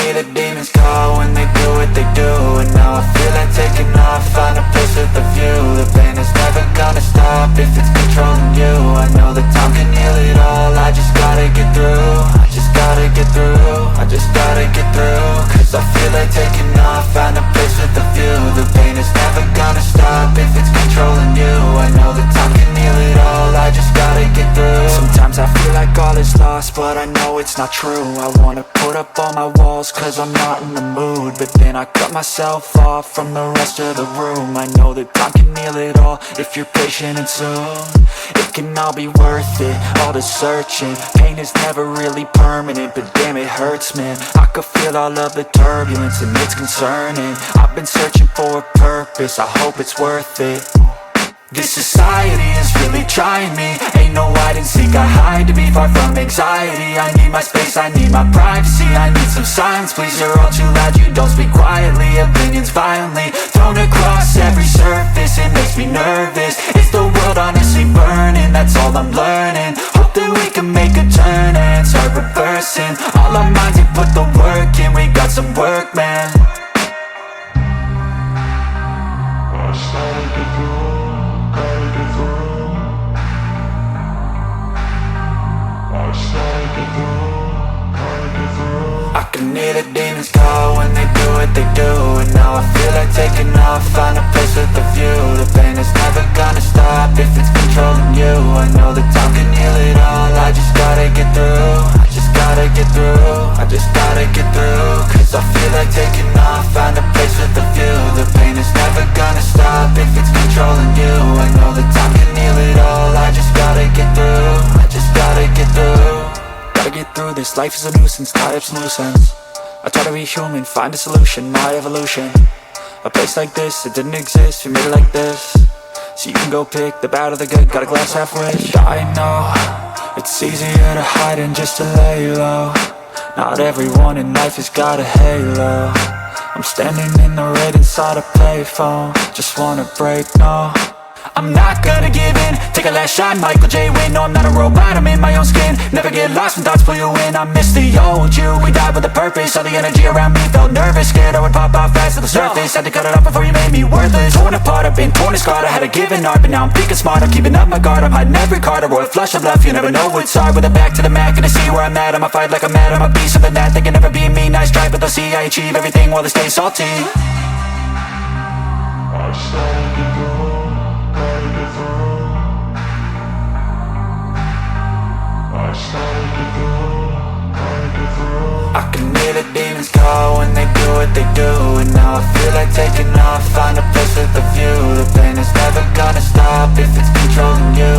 hear the demons call when they do what they do. And now I feel like taking off, find a place with a view. The pain is never gonna stop if it's controlling you. I know that time can heal it all, I just gotta get through. I just gotta get through, I just gotta get through. Cause I feel like taking off, find a place with a view. The pain is never gonna stop if it's controlling you. I know that time can heal it all, I just gotta get through. Sometimes I feel like all is lost, but I know it's not true. I wanna put up all my walls cause I'm not in the mood, but then I cut myself off from the rest of the room. I know that time can heal it all if you're patient and soon it can all be worth it, all the searching. Pain is never really permanent, but damn it hurts, man. I could feel all of the turbulence and it's concerning. I've been searching for a purpose, I hope it's worth it. This society is really trying me. Ain't no hide and seek, I hide to be far from anxiety. I need my space, I need my privacy. I need some silence, please, you're all too loud. You don't speak quietly, opinions violently thrown across every surface. It makes me nervous, is the world honestly burning? That's all I'm learning. Hope that we can make a turn and start reversing. All our minds and put the work in, we got some work, man. I can hear the demons call when they do what they do. And now I feel like taking off, find a place with a view. The pain is never gonna stop if it's controlling you. I know that time can heal it all, I just gotta get through. I just gotta get through, I just gotta get through. Cause I feel like taking off, find a place with a view. The pain is never gonna stop if it's controlling you. I know that time can heal it all, I just gotta get through. I just gotta get through. Gotta get through this, life is a nuisance, tie up some loose ends. I try to be human, find a solution, my evolution. A place like this, it didn't exist, we made it like this. So you can go pick the bad or the good, got a glass half rich. I know, it's easier to hide than just to lay low. Not everyone in life has got a halo. I'm standing in the red inside a payphone. Just wanna break, no, I'm not gonna give in. Take a last shot, Michael J. Win. No, I'm not a robot, I'm in my own skin. Never get lost when thoughts pull you in. I miss the old you, we died with a purpose. All the energy around me felt nervous, scared I would pop out fast to the surface. Had to cut it off before you made me worthless. Torn apart, I've been torn and scarred. I had a given art, but now I'm thinking smart. I'm keeping up my guard, I'm hiding every card. A royal flush of love, you never know what's hard. With a back to the mat, gonna see where I'm at. I'ma fight like I'm mad, I'ma be something that they can never be me. Nice try, but they'll see I achieve everything while they stay salty. I can hear the demons call when they do what they do. And now I feel like taking off, find a place with a view. The pain is never gonna stop if it's controlling you.